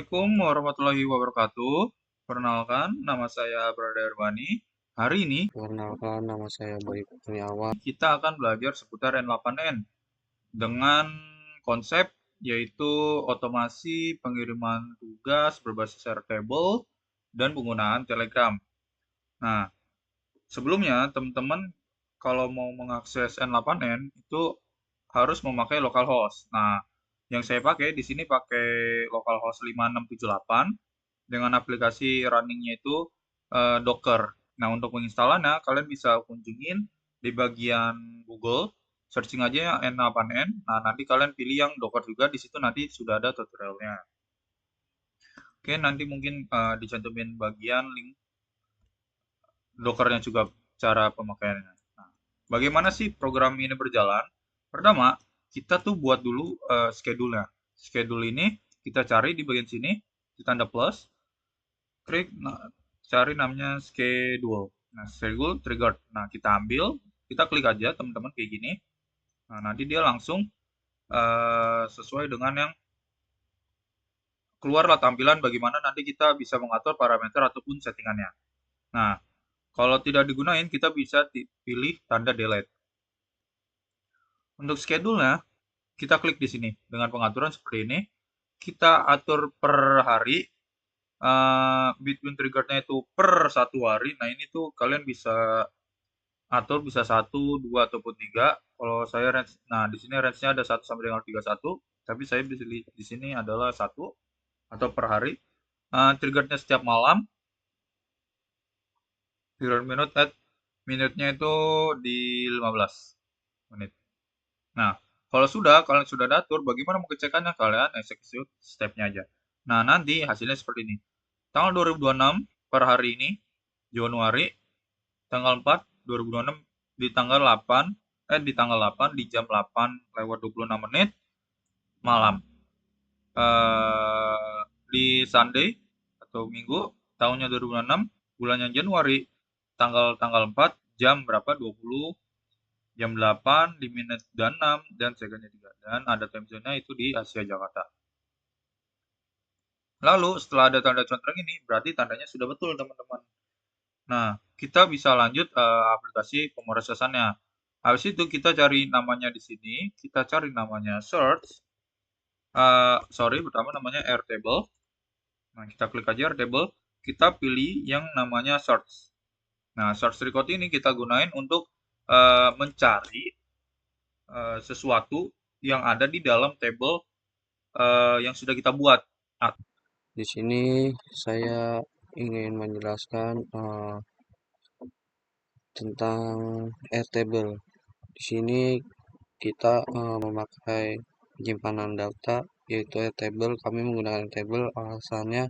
Assalamualaikum warahmatullahi wabarakatuh. Perkenalkan, nama saya Brada Irwani. Hari ini Perkenalkan, nama saya Bayu Kurniawan. kita akan belajar seputar N8N dengan konsep yaitu otomasi pengiriman tugas berbasis Airtable dan penggunaan Telegram. Nah, sebelumnya teman-teman kalau mau mengakses N8N itu harus memakai localhost. Nah, yang saya pakai di sini pakai localhost 5678 dengan aplikasi runningnya itu Docker. Nah, untuk menginstalnya kalian bisa kunjungin di bagian Google, searching aja ya N8N. Nah, nanti kalian pilih yang Docker juga, di situ nanti sudah ada tutorialnya. Oke, nanti mungkin dicantumin bagian link Dockernya juga cara pemakaiannya. Nah, bagaimana sih program ini berjalan? Pertama, kita tuh buat dulu schedule-nya. Schedule ini kita cari di bagian sini, di tanda plus, klik cari namanya schedule. Nah, schedule trigger. Nah, kita ambil, kita klik aja teman-teman kayak gini. Nah, nanti dia langsung sesuai dengan yang keluarlah tampilan bagaimana nanti kita bisa mengatur parameter ataupun settingannya. Nah, kalau tidak digunain, kita bisa pilih tanda delete. Untuk schedule-nya, kita klik di sini dengan pengaturan seperti ini. Kita atur per hari, between trigger-nya itu per satu hari. Nah, ini tuh kalian bisa atur bisa satu, dua ataupun tiga. Kalau saya range, nah di sini range-nya ada 1 sampai dengan 31, tapi saya di sini adalah satu atau per hari. Trigger-nya setiap malam, trigger minute-nya itu di 15 menit. Nah, kalau kalian sudah atur, bagaimana mengecekannya? Kalian execute step-nya aja. Nah, nanti hasilnya seperti ini. Tanggal 2026 per hari ini, Januari, tanggal 4, 2026, di tanggal 8, di tanggal 8, di jam 8 lewat 26 menit, malam. Di Sunday, atau Minggu, tahunnya 2026, bulannya Januari, tanggal 4, jam berapa? 20, jam 8, di menit dan 6, dan secondnya 3. Dan ada time zone-nya itu di Asia Jakarta. Lalu setelah ada tanda contreng ini, berarti tandanya sudah betul teman-teman. Nah, kita bisa lanjut aplikasi pemrosesannya. Habis itu kita cari namanya di sini, kita cari namanya search. Pertama namanya Airtable. Nah, kita klik aja Airtable, kita pilih yang namanya search. Nah, search record ini kita gunain untuk mencari sesuatu yang ada di dalam table yang sudah kita buat. Nah, Di sini saya ingin menjelaskan tentang Airtable. Di sini kita memakai penyimpanan data yaitu Airtable. Kami menggunakan Airtable. Alasannya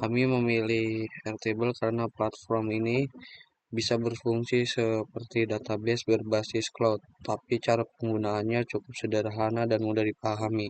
kami memilih Airtable karena platform ini bisa berfungsi seperti database berbasis cloud, tapi cara penggunaannya cukup sederhana dan mudah dipahami.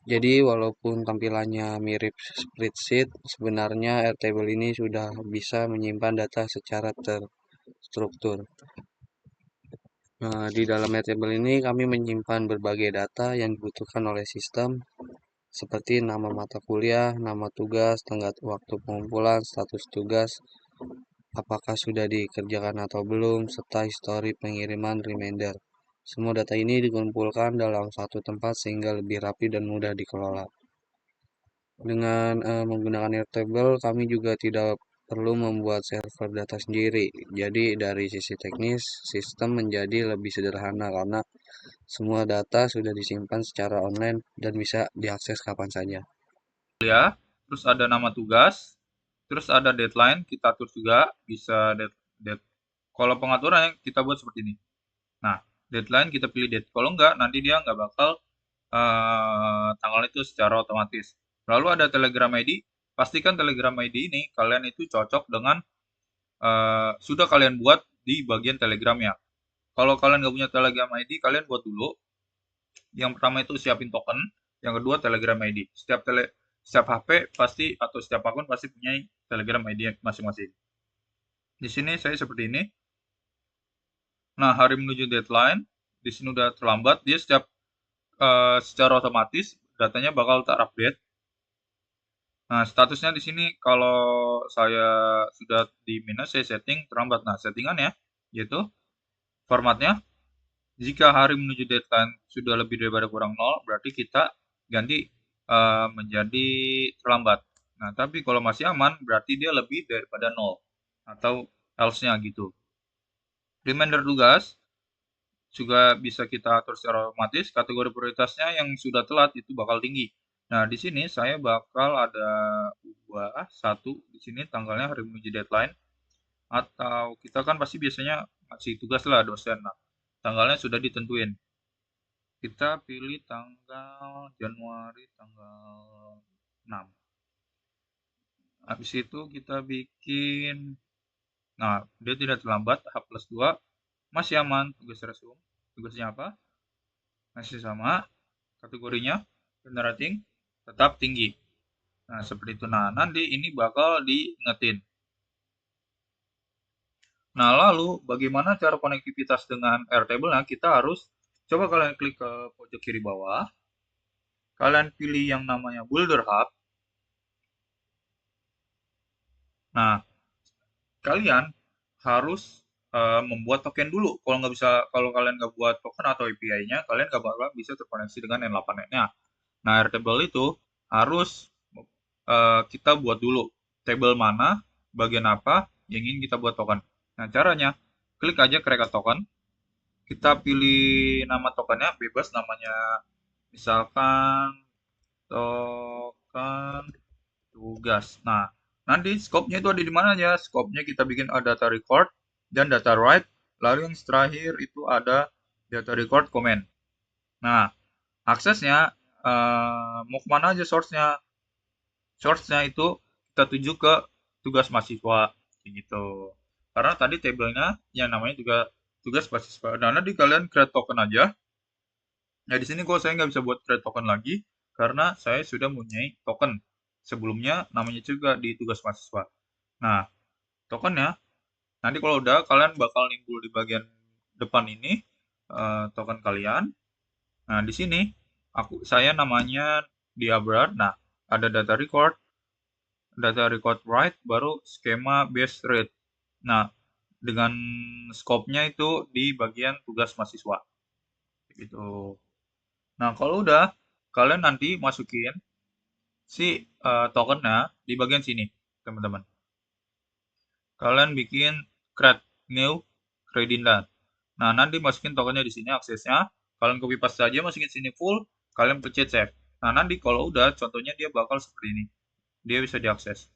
Jadi walaupun tampilannya mirip spreadsheet, sebenarnya Airtable ini sudah bisa menyimpan data secara terstruktur. Di dalam Airtable ini kami menyimpan berbagai data yang dibutuhkan oleh sistem, seperti nama mata kuliah, nama tugas, tenggat waktu pengumpulan, status tugas, apakah sudah dikerjakan atau belum, serta histori pengiriman reminder. Semua data ini dikumpulkan dalam satu tempat sehingga lebih rapi dan mudah dikelola. Dengan menggunakan Airtable, kami juga tidak perlu membuat server data sendiri. Jadi dari sisi teknis, sistem menjadi lebih sederhana karena semua data sudah disimpan secara online dan bisa diakses kapan saja. ya, terus ada nama tugas, terus ada deadline, kita atur juga, bisa kalau pengaturannya kita buat seperti ini. Nah, deadline kita pilih date. Kalau enggak, nanti dia nggak bakal tanggal itu secara otomatis. Lalu ada Telegram ID. Pastikan Telegram ID ini kalian itu cocok dengan sudah kalian buat di bagian Telegramnya. Kalau kalian nggak punya Telegram ID, kalian buat dulu. Yang pertama itu siapin token, yang kedua Telegram ID. Setiap HP pasti atau setiap akun pasti punya Telegram ID masing-masing. Di sini saya seperti ini. Nah, hari menuju deadline, di sini udah terlambat, dia secara otomatis datanya bakal terupdate Nah, statusnya di sini kalau saya sudah di minus, saya setting terlambat. Nah, settingannya yaitu formatnya jika hari menuju deadline sudah lebih daripada kurang nol, berarti kita ganti menjadi terlambat. Nah, tapi kalau masih aman, berarti dia lebih daripada nol atau else-nya gitu. Reminder tugas juga bisa kita atur secara otomatis. Kategori prioritasnya yang sudah telat itu bakal tinggi. Nah, di sini saya bakal ada ubah satu di sini tanggalnya hari menuju deadline, atau kita kan pasti biasanya ngasih tugas lah dosen. Nah, tanggalnya sudah ditentuin. Kita pilih tanggal Januari tanggal 6. Habis itu kita bikin, nah dia tidak terlambat, H plus 2, masih aman, tugas resume. Tugasnya apa? Masih sama, kategorinya generating, tetap tinggi. Nah, seperti itu. Nah, nanti ini bakal diingetin. Nah, lalu bagaimana cara konektivitas dengan Airtable? Nah, kita harus coba kalian klik ke pojok kiri bawah. Kalian pilih yang namanya Builder Hub. Nah, kalian harus membuat token dulu. Kalau kalian nggak buat token atau API-nya, kalian nggak bakal bisa terkoneksi dengan N8N-nya. Nah, Airtable itu harus kita buat dulu table mana, bagian apa yang ingin kita buat token. Nah, caranya klik aja create a token, kita pilih nama tokennya bebas, namanya misalkan token tugas. Nah, nanti scope-nya itu ada di mana ya? Scope-nya kita bikin ada data record dan data write. Lalu yang terakhir itu ada data record comment. Nah, aksesnya mau kemana aja source-nya? Source-nya itu kita tuju ke tugas mahasiswa gitu. Karena tadi tabelnya yang namanya juga tugas mahasiswa. Nah, nanti kalian create token aja. Nah, di sini kok saya nggak bisa buat create token lagi karena saya sudah mempunyai token sebelumnya namanya juga di tugas mahasiswa. Nah, tokennya nanti kalau udah kalian bakal nimbul di bagian depan ini token kalian. Nah, di sini saya namanya Diabrar. Nah, ada data record write, baru skema base rate. Nah, dengan scope-nya itu di bagian tugas mahasiswa. Gitu. Nah, kalau udah kalian nanti masukin si tokennya di bagian sini, teman-teman. Kalian bikin create new credit. Nah, nanti masukin tokennya di sini aksesnya. Kalian copy paste saja, masukin sini full, kalian pencet save. Nah, nanti kalau udah contohnya dia bakal seperti ini. Dia bisa diakses.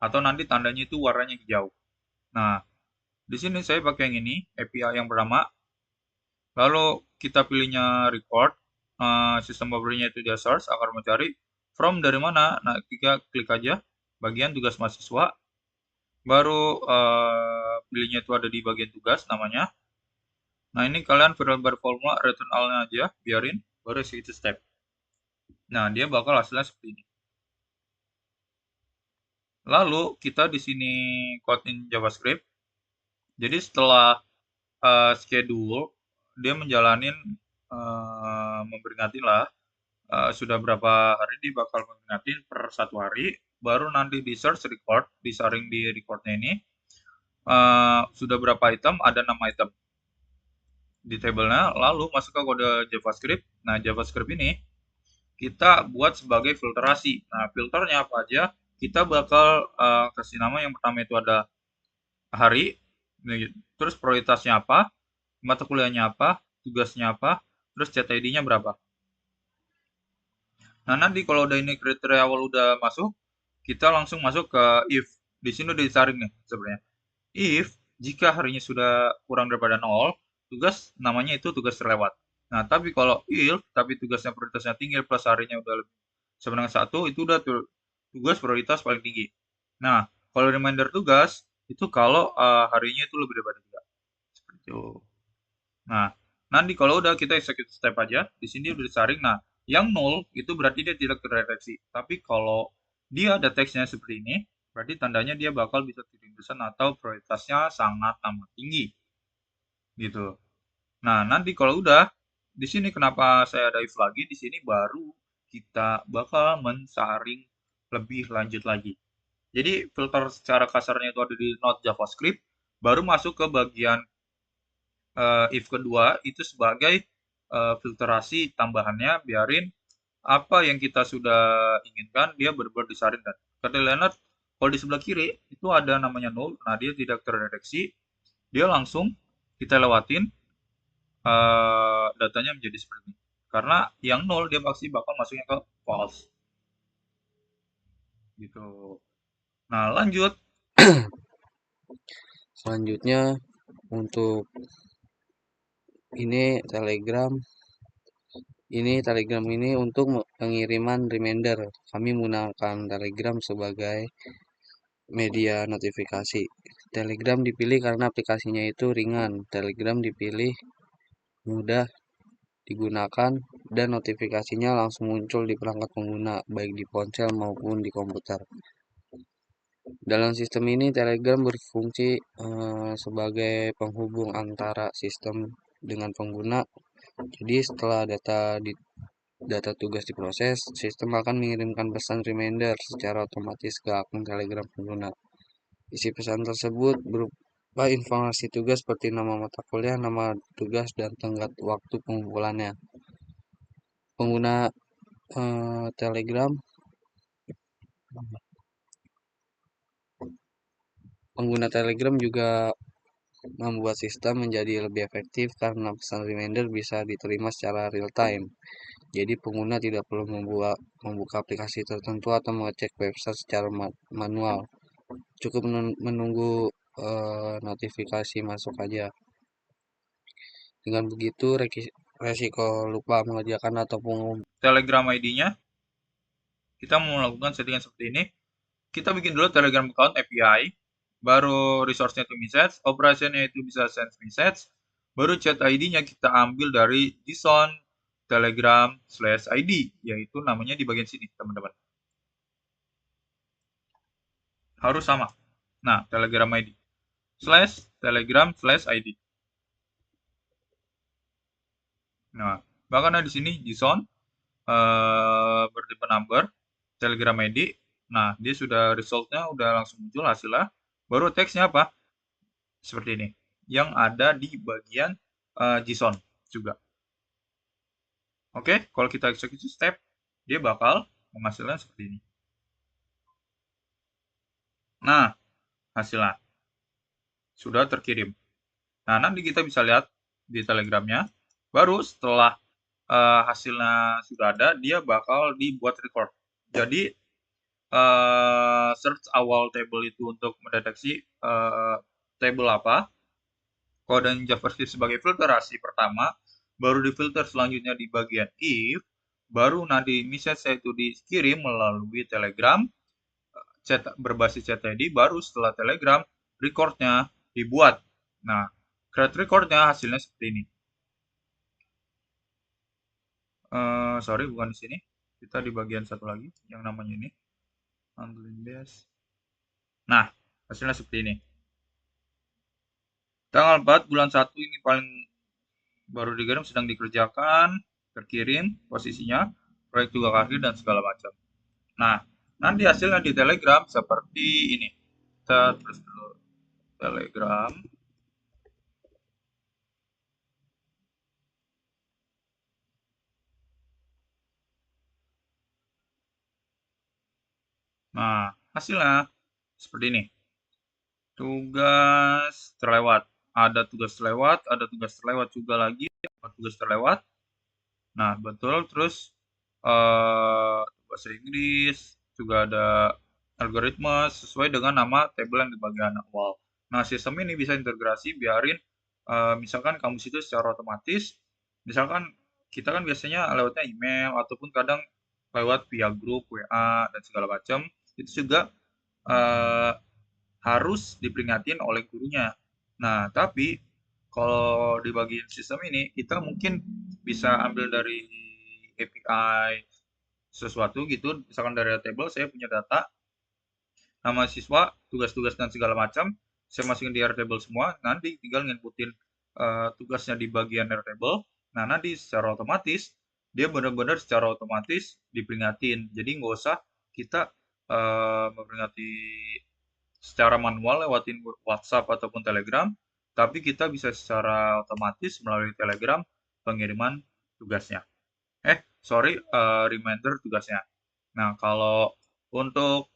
Atau nanti tandanya itu warnanya hijau. Nah, di sini saya pakai yang ini, API yang pertama. Lalu kita pilihnya record, sistem operasinya itu dia source, akan mencari from dari mana. Nah, kita klik aja bagian tugas mahasiswa, baru pilihnya itu ada di bagian tugas namanya. Nah, ini kalian variable formula return all-nya aja, biarin, baru execute step. Nah, dia bakal hasilnya seperti ini. Lalu kita di sini code in JavaScript. Jadi setelah schedule, dia menjalanin memperingatin lah sudah berapa hari dia bakal memperingatin per satu hari, baru nanti di search record, disaring di recordnya ini sudah berapa item, ada 6 item di tabelnya, lalu masuk ke kode JavaScript. Nah, JavaScript ini kita buat sebagai filterasi. Nah, filternya apa aja? Kita bakal kasih nama yang pertama itu ada hari, terus prioritasnya apa, mata kuliahnya apa, tugasnya apa, terus CTID-nya berapa. Nah, nanti kalau udah ini kriteria awal udah masuk, kita langsung masuk ke if. Di sini udah disaring nih sebenarnya. If jika harinya sudah kurang daripada 0, tugas namanya itu tugas terlewat. Nah, tapi kalau if tapi tugasnya prioritasnya tinggi plus harinya udah lebih sama dengan 1, itu udah tugas prioritas paling tinggi. Nah, kalau reminder tugas itu kalau harinya itu lebih daripada 3. Seperti itu. Nah, nanti kalau udah kita execute step aja, di sini udah disaring. Nah, yang nol itu berarti dia tidak terdeteksi. Tapi kalau dia ada teksnya seperti ini, berarti tandanya dia bakal bisa kirim pesan atau prioritasnya sangat amat tinggi. Gitu. Nah, nanti kalau udah, di sini kenapa saya ada if lagi, di sini baru kita bakal mensaring lebih lanjut lagi. Jadi filter secara kasarnya itu ada di Node JavaScript, baru masuk ke bagian if kedua itu sebagai filterasi tambahannya, biarin apa yang kita sudah inginkan dia benar-benar disaringkan. Kata Leonard, kalau di sebelah kiri itu ada namanya null, nah dia tidak terdeteksi, dia langsung kita lewatin datanya menjadi seperti ini. Karena yang null dia pasti bakal masuknya ke false gitu. Nah, lanjut. Selanjutnya untuk ini Telegram ini untuk pengiriman reminder. Kami menggunakan Telegram sebagai media notifikasi. Telegram dipilih karena aplikasinya itu ringan. Telegram dipilih mudah digunakan dan notifikasinya langsung muncul di perangkat pengguna, baik di ponsel maupun di komputer. Dalam sistem ini, Telegram berfungsi sebagai penghubung antara sistem dengan pengguna. Jadi, setelah data tugas diproses, sistem akan mengirimkan pesan reminder secara otomatis ke akun Telegram pengguna. Isi pesan tersebut berupa informasi tugas seperti nama mata kuliah, nama tugas, dan tenggat waktu pengumpulannya. Pengguna Telegram juga membuat sistem menjadi lebih efektif karena pesan reminder bisa diterima secara real time. Jadi pengguna tidak perlu membuka aplikasi tertentu atau mengecek website secara manual. Cukup menunggu notifikasi masuk aja. Dengan begitu resiko lupa mengerjakan ataupun Telegram ID-nya kita mau melakukan settingan seperti ini. Kita bikin dulu Telegram account API, baru resource-nya itu message, operasinya itu bisa send message, baru chat ID-nya kita ambil dari JSON Telegram/ID, yaitu namanya di bagian sini, teman-teman. Harus sama. Nah, Telegram ID /Telegram/ID. Nah, bahkan di sini JSON bertipe number Telegram ID. Nah, dia sudah resultnya udah langsung muncul hasilnya. Baru teksnya apa? Seperti ini. Yang ada di bagian JSON juga. Oke, kalau kita eksekusi step, dia bakal menghasilkan seperti ini. Nah, hasilnya sudah terkirim. Nah, nanti kita bisa lihat di Telegramnya. Baru setelah hasilnya sudah ada, dia bakal dibuat record. Jadi search awal table itu untuk mendeteksi table apa, kode JavaScript sebagai filterasi pertama, baru difilter selanjutnya di bagian if, baru nanti message itu dikirim melalui Telegram, chat berbasis chat ID, baru setelah Telegram recordnya dibuat. Nah, create recordnya hasilnya seperti ini. Sorry, bukan di sini. Kita di bagian satu lagi, yang namanya ini. Handling base. Nah, hasilnya seperti ini. Tanggal 4 bulan 1 ini paling baru dikirim, sedang dikerjakan, terkirim posisinya, proyek juga karir dan segala macam. Nah, nanti hasilnya di Telegram seperti ini. Kita terus dulu Telegram. Nah, hasilnya seperti ini. Tugas terlewat. Ada tugas terlewat, ada tugas terlewat juga lagi, ada tugas terlewat. Nah, betul. Terus bahasa Inggris juga ada algoritma sesuai dengan nama table yang di bagian awal. Nah, sistem ini bisa integrasi biarin misalkan kamu situ secara otomatis. Misalkan kita kan biasanya lewatnya email ataupun kadang lewat via grup WA dan segala macam. Itu juga eh, harus diperingatin oleh gurunya. Nah, tapi kalau di bagian sistem ini kita mungkin bisa ambil dari API sesuatu gitu, misalkan dari table saya punya data nama siswa, tugas-tugas dan segala macam, saya masukin di Airtable semua, nanti tinggal nginputin tugasnya di bagian Airtable. Nah, nanti secara otomatis dia benar-benar secara otomatis diperingatin. Jadi nggak usah kita memperingati secara manual lewatin WhatsApp ataupun Telegram, tapi kita bisa secara otomatis melalui Telegram pengiriman tugasnya. Sorry, reminder tugasnya. Nah, kalau untuk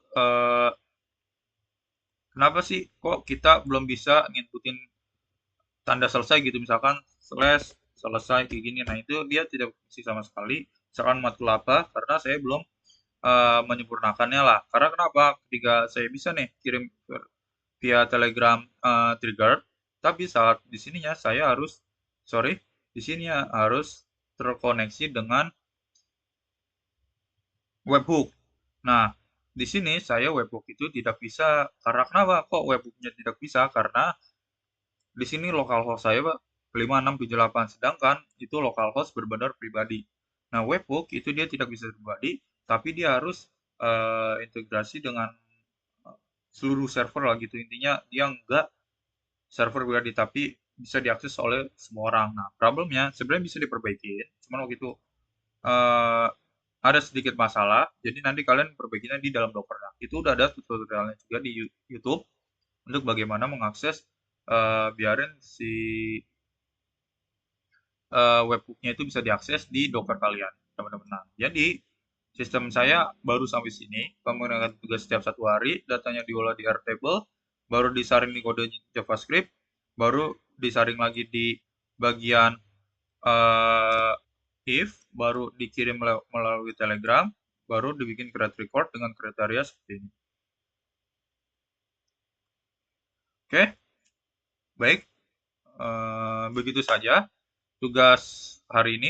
kenapa sih kok kita belum bisa nginputin tanda selesai gitu, misalkan slash selesai kayak gini. Nah, itu dia tidak fungsi sama sekali. Misalkan matkul apa, karena saya belum menyempurnakannya lah. Karena kenapa? Ketika saya bisa nih kirim via Telegram trigger, tapi saat di sininya saya harus, sorry, di sini ya harus terkoneksi dengan webhook. Nah, di sini saya webhook itu tidak bisa. Karena kenapa? Kok webhooknya tidak bisa? Karena di sini localhost saya, Pak, 5678, sedangkan itu localhost benar-benar pribadi. Nah, webhook itu dia tidak bisa pribadi, tapi dia harus integrasi dengan seluruh server lah gitu. Intinya dia enggak server pribadi, tapi bisa diakses oleh semua orang. Nah, problemnya sebenarnya bisa diperbaiki, cuman waktu itu eh, ada sedikit masalah, jadi nanti kalian perbaikinya di dalam Docker. Nah, itu udah ada tutorialnya juga di YouTube untuk bagaimana mengakses biarin si webhooknya itu bisa diakses di Docker kalian, teman-teman. Nah, jadi sistem saya baru sampai sini. Kamu menggunakan tugas setiap 1 hari, datanya diolah di Airtable, baru disaring di kode JavaScript, baru disaring lagi di bagian eh, if, baru dikirim melalui Telegram, baru dibikin create record dengan kriteria seperti ini. Oke, baik. Begitu saja tugas hari ini.